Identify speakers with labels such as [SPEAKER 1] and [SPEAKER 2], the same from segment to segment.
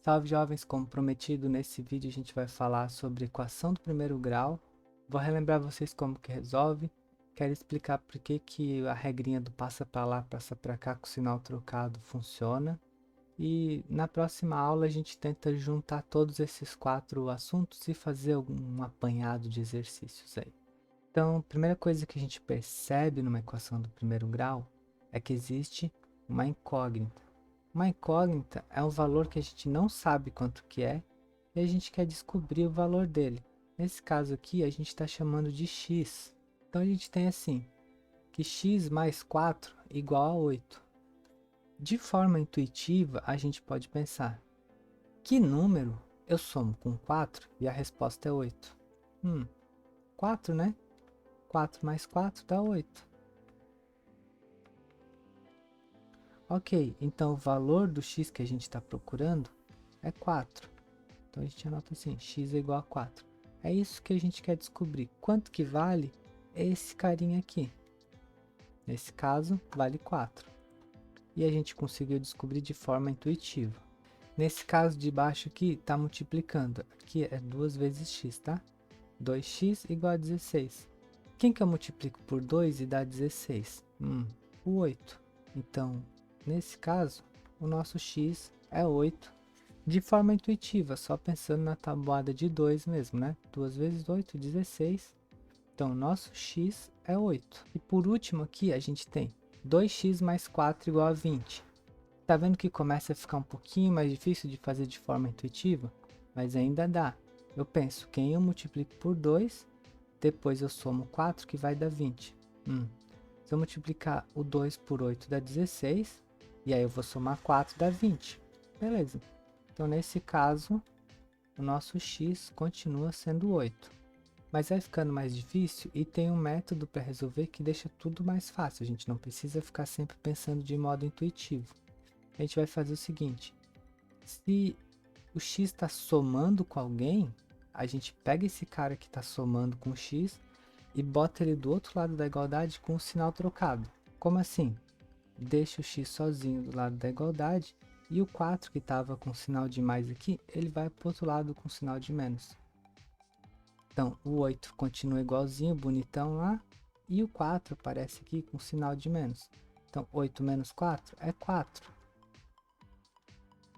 [SPEAKER 1] Salve jovens, como prometido, nesse vídeo a gente vai falar sobre equação do primeiro grau. Vou relembrar vocês como que resolve. Quero explicar por que a regrinha do passa para lá, passa para cá com o sinal trocado funciona. E na próxima aula a gente tenta juntar todos esses 4 assuntos e fazer algum apanhado de exercícios aí. Então, a primeira coisa que a gente percebe numa equação do primeiro grau é que existe uma incógnita. Uma incógnita é um valor que a gente não sabe quanto que é e a gente quer descobrir o valor dele. Nesse caso aqui, a gente está chamando de x. Então, a gente tem assim, que x mais 4 igual a 8. De forma intuitiva, a gente pode pensar, que número eu somo com 4 e a resposta é 8? 4, né? 4 mais 4 dá 8. Ok, então o valor do x que a gente está procurando é 4. Então a gente anota assim, x é igual a 4. É isso que a gente quer descobrir. Quanto que vale esse carinha aqui? Nesse caso, vale 4. E a gente conseguiu descobrir de forma intuitiva. Nesse caso de baixo aqui, está multiplicando. Aqui é 2 vezes x, tá? 2x igual a 16. Quem que eu multiplico por 2 e dá 16? O 8. Então, nesse caso, o nosso x é 8. De forma intuitiva, só pensando na tabuada de 2 mesmo, né? 2 vezes 8, 16. Então, nosso x é 8. E por último aqui, a gente tem 2x mais 4 igual a 20. Tá vendo que começa a ficar um pouquinho mais difícil de fazer de forma intuitiva? Mas ainda dá. Eu penso, quem eu multiplico por 2, depois eu somo 4, que vai dar 20. Se eu multiplicar o 2 por 8 dá 16, e aí eu vou somar 4, dá 20. Beleza. Então, nesse caso, o nosso x continua sendo 8. Mas vai ficando mais difícil e tem um método para resolver que deixa tudo mais fácil. A gente não precisa ficar sempre pensando de modo intuitivo. A gente vai fazer o seguinte. Se o x está somando com alguém, a gente pega esse cara que está somando com o x e bota ele do outro lado da igualdade com o sinal trocado. Como assim? Deixa o x sozinho do lado da igualdade e o 4 que estava com o sinal de mais aqui, ele vai para o outro lado com o sinal de menos. Então, o 8 continua igualzinho, bonitão lá, e o 4 aparece aqui com o sinal de menos. Então, 8 menos 4 é 4,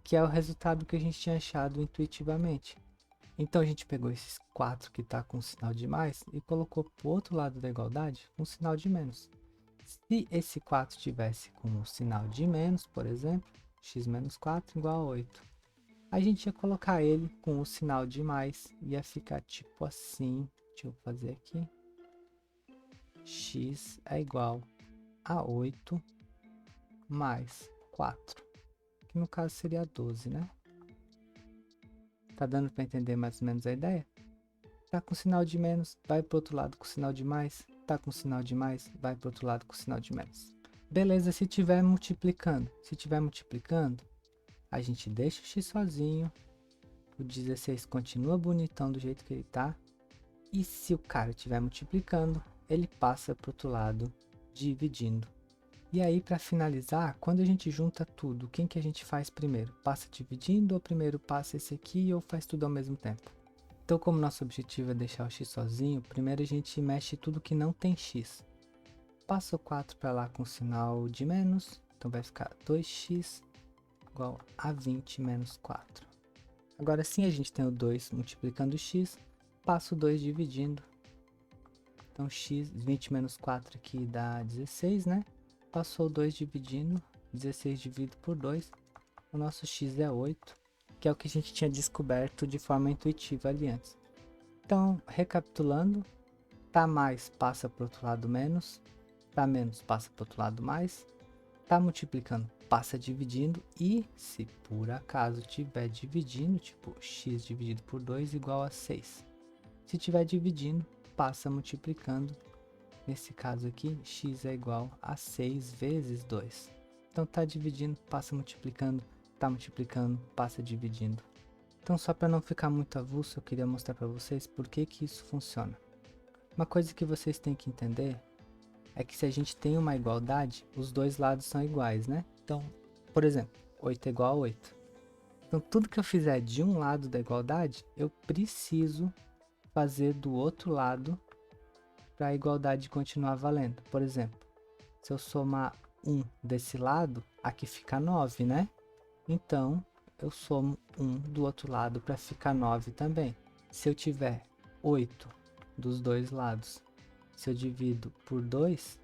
[SPEAKER 1] que é o resultado que a gente tinha achado intuitivamente. Então, a gente pegou esses 4 que está com o sinal de mais e colocou para o outro lado da igualdade com o sinal de menos. Se esse 4 tivesse com o sinal de menos, por exemplo, x menos 4 igual a 8. A gente ia colocar ele com o sinal de mais, ia ficar tipo assim, deixa eu fazer aqui. X é igual a 8 mais 4, que no caso seria 12, né? Tá dando para entender mais ou menos a ideia? Tá com sinal de menos, vai para o outro lado com sinal de mais. Tá com sinal de mais, vai para o outro lado com sinal de menos. Beleza, se tiver multiplicando. Se tiver multiplicando, a gente deixa o x sozinho. O 16 continua bonitão do jeito que ele tá. E se o cara estiver multiplicando, ele passa para o outro lado, dividindo. E aí, para finalizar, quando a gente junta tudo, quem que a gente faz primeiro? Passa dividindo ou primeiro passa esse aqui ou faz tudo ao mesmo tempo? Então, como nosso objetivo é deixar o x sozinho, primeiro a gente mexe tudo que não tem x. Passa o 4 para lá com o sinal de menos, então vai ficar 2x igual a 20 menos 4. Agora sim a gente tem o 2 multiplicando o x, passa o 2 dividindo. Então x, 20 menos 4 aqui dá 16, né? Passou o 2 dividindo, 16 dividido por 2, o nosso x é 8. Que é o que a gente tinha descoberto de forma intuitiva ali antes. Então, recapitulando, tá mais passa para o outro lado menos, tá menos passa para o outro lado mais, tá multiplicando passa dividindo e se por acaso tiver dividindo, tipo x dividido por 2 igual a 6. Se tiver dividindo, passa multiplicando, nesse caso aqui, x é igual a 6 vezes 2. Então tá dividindo, passa multiplicando, tá multiplicando, passa dividindo. Então, só para não ficar muito avulso, eu queria mostrar para vocês por que isso funciona. Uma coisa que vocês têm que entender é que se a gente tem uma igualdade, os dois lados são iguais, né? Então, por exemplo, 8 é igual a 8. Então, tudo que eu fizer de um lado da igualdade, eu preciso fazer do outro lado para a igualdade continuar valendo. Por exemplo, se eu somar 1 desse lado, aqui fica 9, né? Então, eu somo 1 do outro lado para ficar 9 também. Se eu tiver 8 dos dois lados, se eu divido por 2,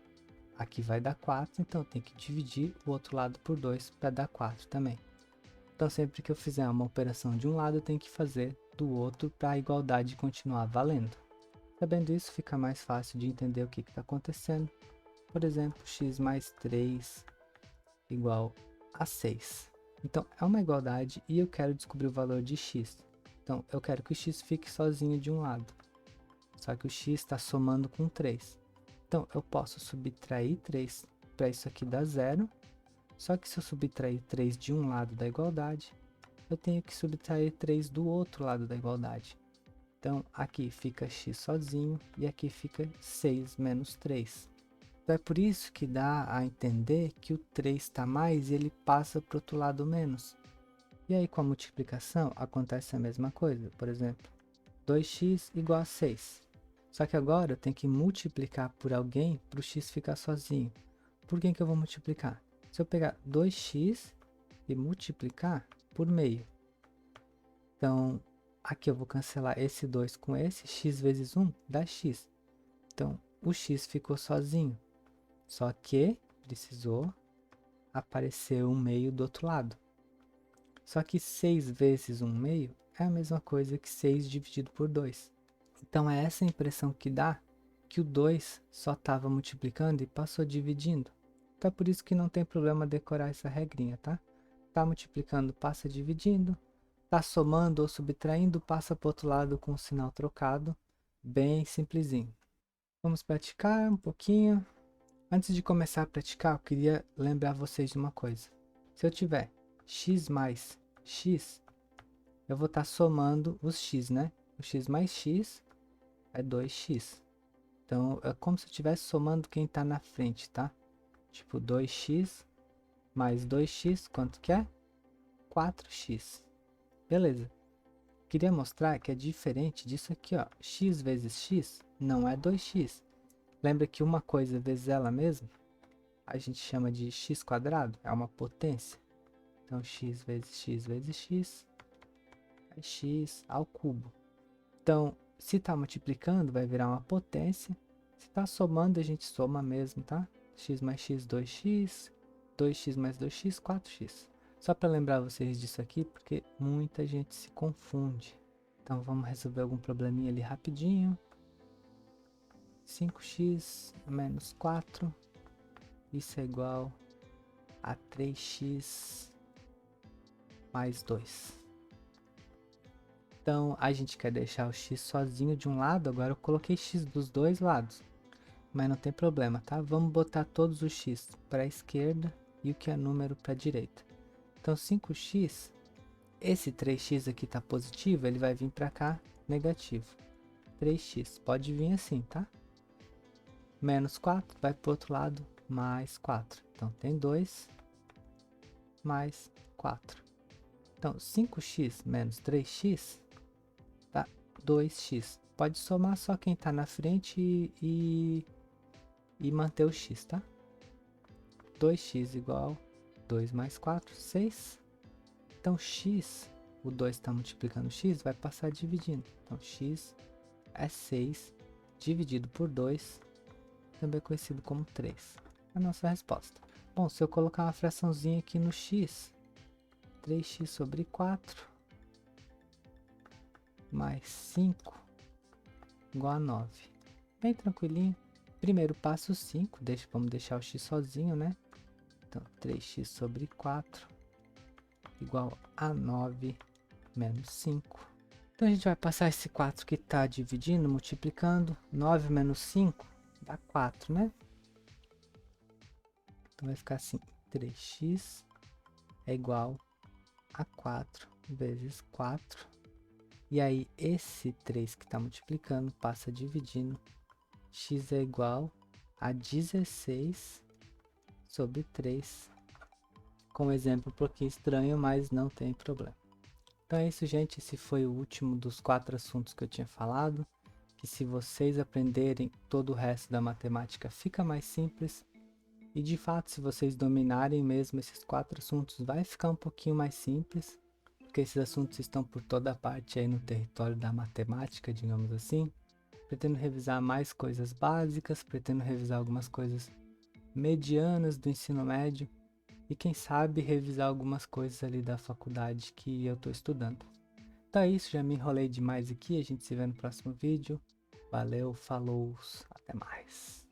[SPEAKER 1] aqui vai dar 4, então eu tenho que dividir o outro lado por 2 para dar 4 também. Então, sempre que eu fizer uma operação de um lado, eu tenho que fazer do outro para a igualdade continuar valendo. Sabendo isso, fica mais fácil de entender o que está acontecendo. Por exemplo, x mais 3 igual a 6. Então, é uma igualdade e eu quero descobrir o valor de x. Então, eu quero que o x fique sozinho de um lado. Só que o x está somando com 3. Então, eu posso subtrair 3 para isso aqui dar 0. Só que se eu subtrair 3 de um lado da igualdade, eu tenho que subtrair 3 do outro lado da igualdade. Então, aqui fica x sozinho e aqui fica 6 menos 3. Então, é por isso que dá a entender que o 3 está mais e ele passa para o outro lado menos. E aí, com a multiplicação, acontece a mesma coisa. Por exemplo, 2x igual a 6. Só que agora eu tenho que multiplicar por alguém para o x ficar sozinho. Por quem que eu vou multiplicar? Se eu pegar 2x e multiplicar por meio. Então, aqui eu vou cancelar esse 2 com esse. X vezes 1 dá x. Então, o x ficou sozinho. Só que precisou aparecer um meio do outro lado. Só que 6 vezes 1 meio é a mesma coisa que 6 dividido por 2. Então, é essa impressão que dá que o 2 só estava multiplicando e passou dividindo. Então, é por isso que não tem problema decorar essa regrinha, tá? Tá multiplicando, passa dividindo. Tá somando ou subtraindo, passa para o outro lado com o sinal trocado. Bem simplesinho. Vamos praticar um pouquinho. Antes de começar a praticar, eu queria lembrar vocês de uma coisa. Se eu tiver x mais x, eu vou estar somando os x, né? O x mais x é 2x. Então, é como se eu estivesse somando quem está na frente, tá? Tipo, 2x mais 2x, quanto que é? 4x. Beleza. Queria mostrar que é diferente disso aqui, ó. X vezes x não é 2x. Lembra que uma coisa vezes ela mesma, a gente chama de x quadrado, é uma potência. Então, x vezes x é x ao cubo. Então, se está multiplicando, vai virar uma potência. Se está somando, a gente soma mesmo, tá? X mais x, 2x. 2x mais 2x, 4x. Só para lembrar vocês disso aqui, porque muita gente se confunde. Então, vamos resolver algum probleminha ali rapidinho. 5x menos 4. Isso é igual a 3x mais 2. Então, a gente quer deixar o x sozinho de um lado, agora eu coloquei x dos dois lados. Mas não tem problema, tá? Vamos botar todos os x para a esquerda e o que é número para a direita. Então, 5x, esse 3x aqui está positivo, ele vai vir para cá negativo. 3x, pode vir assim, tá? Menos 4, vai para o outro lado, mais 4. Então, tem 2 mais 4. Então, 5x menos 3x dá 2x. Pode somar só quem está na frente e manter o x, tá? 2x igual 2 mais 4, 6. Então, x, o 2 está multiplicando x, vai passar dividindo. Então, x é 6 dividido por 2, também conhecido como 3. A nossa resposta. Bom, se eu colocar uma fraçãozinha aqui no x, 3x sobre 4 mais 5 igual a 9. Bem tranquilinho. Primeiro passo 5, vamos deixar o x sozinho, né? Então, 3x sobre 4 igual a 9 menos 5. Então, a gente vai passar esse 4 que está dividindo, multiplicando. 9 menos 5 dá 4, né? Então, vai ficar assim, 3x é igual a 4 vezes 4. E aí, esse 3 que está multiplicando passa dividindo. X é igual a 16 sobre 3. Com exemplo um pouquinho estranho, mas não tem problema. Então é isso, gente. Esse foi o último dos 4 assuntos que eu tinha falado. Que se vocês aprenderem, todo o resto da matemática fica mais simples. E de fato, se vocês dominarem mesmo esses 4 assuntos, vai ficar um pouquinho mais simples. Porque esses assuntos estão por toda parte aí no território da matemática, digamos assim. Pretendo revisar mais coisas básicas, pretendo revisar algumas coisas medianas do ensino médio. E quem sabe revisar algumas coisas ali da faculdade que eu estou estudando. Então é isso, já me enrolei demais aqui, a gente se vê no próximo vídeo. Valeu, falou, até mais.